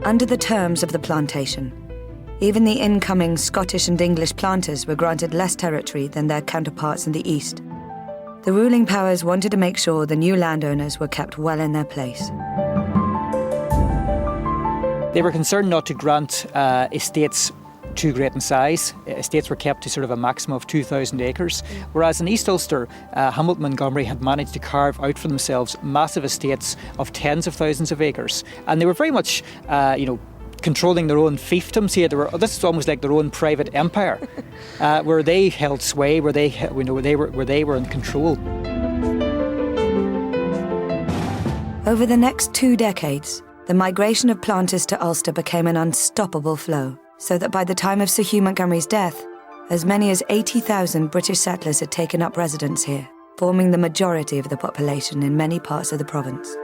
Under the terms of the plantation, even the incoming Scottish and English planters were granted less territory than their counterparts in the east. The ruling powers wanted to make sure the new landowners were kept well in their place. They were concerned not to grant estates too great in size. Estates were kept to sort of a maximum of 2,000 acres, whereas in East Ulster, Hamilton Montgomery had managed to carve out for themselves massive estates of tens of thousands of acres. And they were very much, controlling their own fiefdoms here. This is almost like their own private empire, where they held sway, where they were in control. Over the next 2 decades, the migration of planters to Ulster became an unstoppable flow, so that by the time of Sir Hugh Montgomery's death, as many as 80,000 British settlers had taken up residence here, forming the majority of the population in many parts of the province.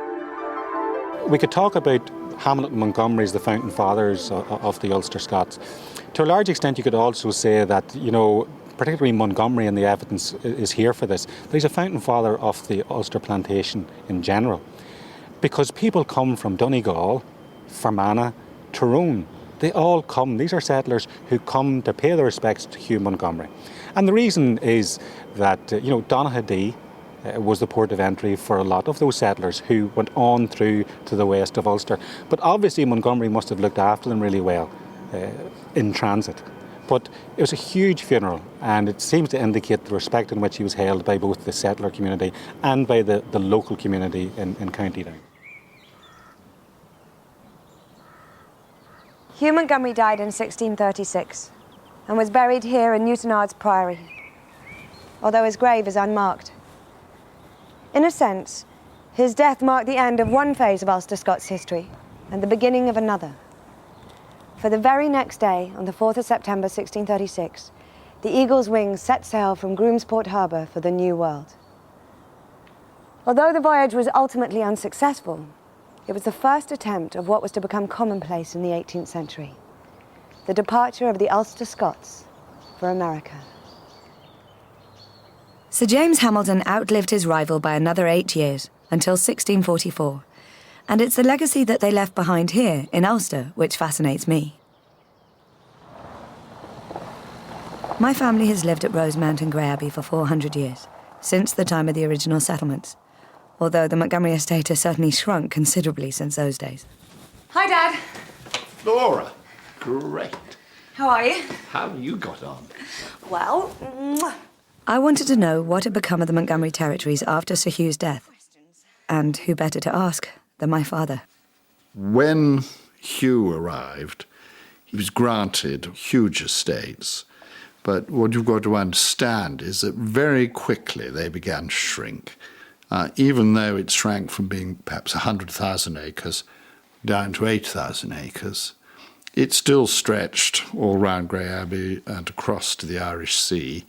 We could talk about Hamilton Montgomery as the founding fathers of the Ulster Scots. To a large extent, you could also say that, particularly Montgomery, and the evidence is here for this, that he's a founding father of the Ulster plantation in general. Because people come from Donegal, Fermanagh, Tyrone. They all come, these are settlers who come to pay their respects to Hugh Montgomery. And the reason is that, Donaghadee was the port of entry for a lot of those settlers who went on through to the west of Ulster. But obviously Montgomery must have looked after them really well in transit. But it was a huge funeral, and it seems to indicate the respect in which he was held by both the settler community and by the local community in County Down. Hugh Montgomery died in 1636 and was buried here in Newtonard's Priory, although his grave is unmarked. In a sense, his death marked the end of one phase of Ulster Scots history and the beginning of another. For the very next day, on the 4th of September 1636, the Eagle's wings set sail from Groomsport Harbour for the New World. Although the voyage was ultimately unsuccessful, it was the first attempt of what was to become commonplace in the 18th century, the departure of the Ulster Scots for America. Sir James Hamilton outlived his rival by another 8 years, until 1644, and it's the legacy that they left behind here in Ulster which fascinates me. My family has lived at Rosemount and Grey Abbey for 400 years, since the time of the original settlements, although the Montgomery estate has certainly shrunk considerably since those days. Hi, Dad. Laura, great. How are you? How you got on? Well, I wanted to know what had become of the Montgomery territories after Sir Hugh's death. And who better to ask than my father? When Hugh arrived, he was granted huge estates. But what you've got to understand is that very quickly they began to shrink. Even though it shrank from being perhaps 100,000 acres down to 8,000 acres, it still stretched all round Grey Abbey and across to the Irish Sea.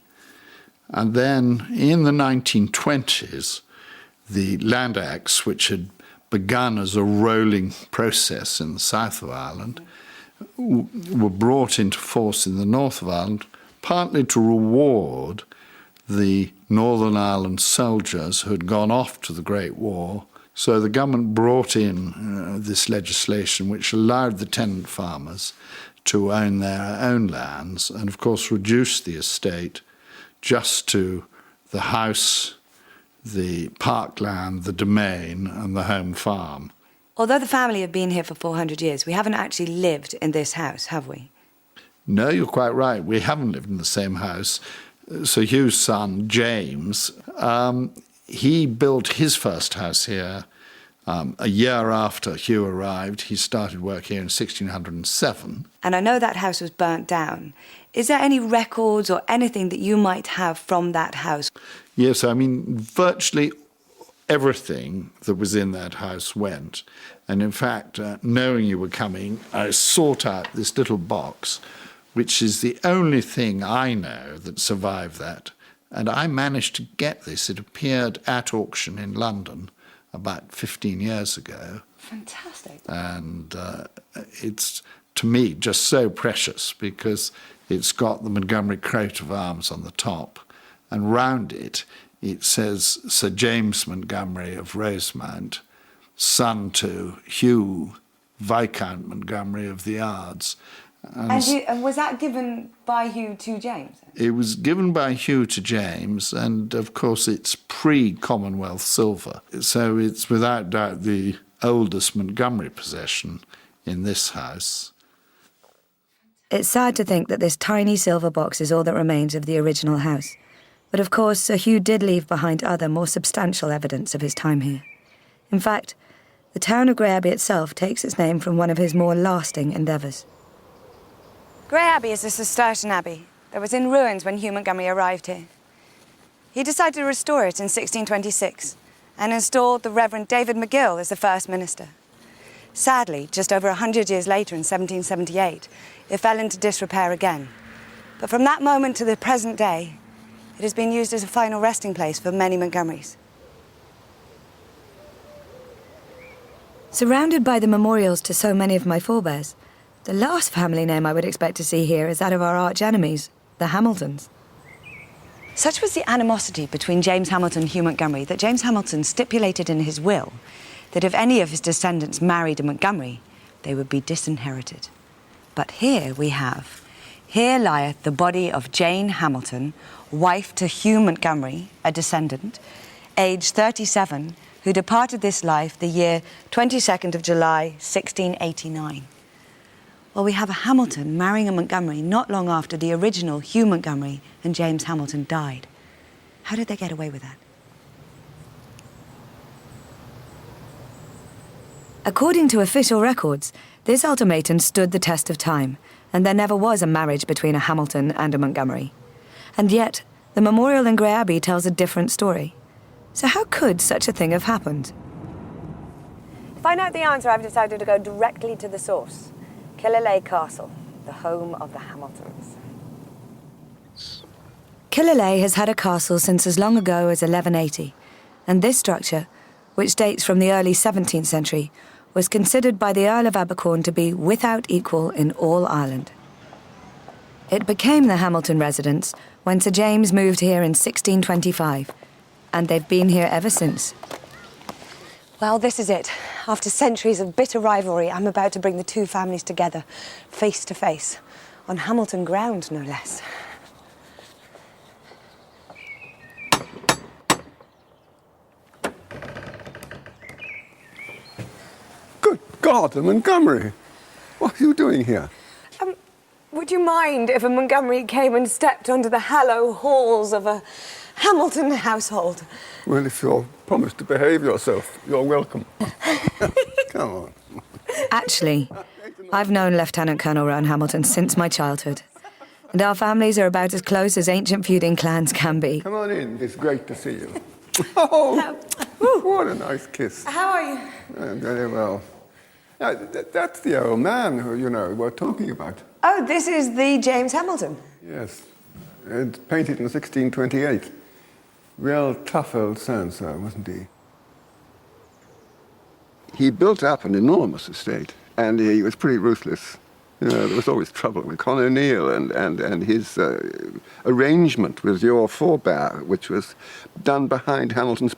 And then in the 1920s, the Land Acts, which had begun as a rolling process in the south of Ireland, were brought into force in the north of Ireland, partly to reward the Northern Ireland soldiers who had gone off to the Great War. So the government brought in this legislation which allowed the tenant farmers to own their own lands and, of course, reduced the estate just to the house, the parkland, the domain, and the home farm. Although the family have been here for 400 years, we haven't actually lived in this house, have we? No, you're quite right. We haven't lived in the same house. So Hugh's son, James, he built his first house here a year after Hugh arrived. He started work here in 1607. And I know that house was burnt down. Is there any records or anything that you might have from that house? Yes, I mean, virtually everything that was in that house went. And in fact, knowing you were coming, I sought out this little box, which is the only thing I know that survived that. And I managed to get this. It appeared at auction in London about 15 years ago. Fantastic. And it's, to me, just so precious because it's got the Montgomery coat of arms on the top, and round it, it says Sir James Montgomery of Rosemount, son to Hugh Viscount Montgomery of the Ards. And was that given by Hugh to James? It was given by Hugh to James, and of course it's pre-Commonwealth silver. So it's without doubt the oldest Montgomery possession in this house. It's sad to think that this tiny silver box is all that remains of the original house. But of course, Sir Hugh did leave behind other, more substantial evidence of his time here. In fact, the town of Grey Abbey itself takes its name from one of his more lasting endeavours. Grey Abbey is a Cistercian abbey that was in ruins when Hugh Montgomery arrived here. He decided to restore it in 1626 and installed the Reverend David McGill as the first minister. Sadly, just over 100 years later, in 1778, it fell into disrepair again. But from that moment to the present day, it has been used as a final resting place for many Montgomerys. Surrounded by the memorials to so many of my forebears, the last family name I would expect to see here is that of our arch enemies, the Hamiltons. Such was the animosity between James Hamilton and Hugh Montgomery that James Hamilton stipulated in his will that if any of his descendants married a Montgomery, they would be disinherited. But here we have, "Here lieth the body of Jane Hamilton, wife to Hugh Montgomery, a descendant, aged 37, who departed this life the year 22nd of July, 1689. Well, we have a Hamilton marrying a Montgomery not long after the original Hugh Montgomery and James Hamilton died. How did they get away with that? According to official records, this ultimatum stood the test of time, and there never was a marriage between a Hamilton and a Montgomery. And yet, the memorial in Grey Abbey tells a different story. So how could such a thing have happened? To find out the answer, I've decided to go directly to the source. Killaloe Castle, the home of the Hamiltons. Killaloe has had a castle since as long ago as 1180, and this structure, which dates from the early 17th century, was considered by the Earl of Abercorn to be without equal in all Ireland. It became the Hamilton residence when Sir James moved here in 1625, and they've been here ever since. Well, this is it. After centuries of bitter rivalry, I'm about to bring the two families together, face to face, on Hamilton ground, no less. Good God, a Montgomery! What are you doing here? Would you mind if a Montgomery came and stepped onto the hallowed halls of a Hamilton household? Well, if you'll promise to behave yourself, you're welcome. Come on. Actually, I've known Lieutenant Colonel Rowan Hamilton since my childhood, and our families are about as close as ancient feuding clans can be. Come on in. It's great to see you. Oh, what a nice kiss. How are you? Very well. That's the old man who, we're talking about. Oh, this is the James Hamilton. Yes. It's painted in 1628. Real tough old so-and-so, wasn't he? He built up an enormous estate, and he was pretty ruthless. There was always trouble with Con O'Neill and his arrangement with your forebear, which was done behind Hamilton's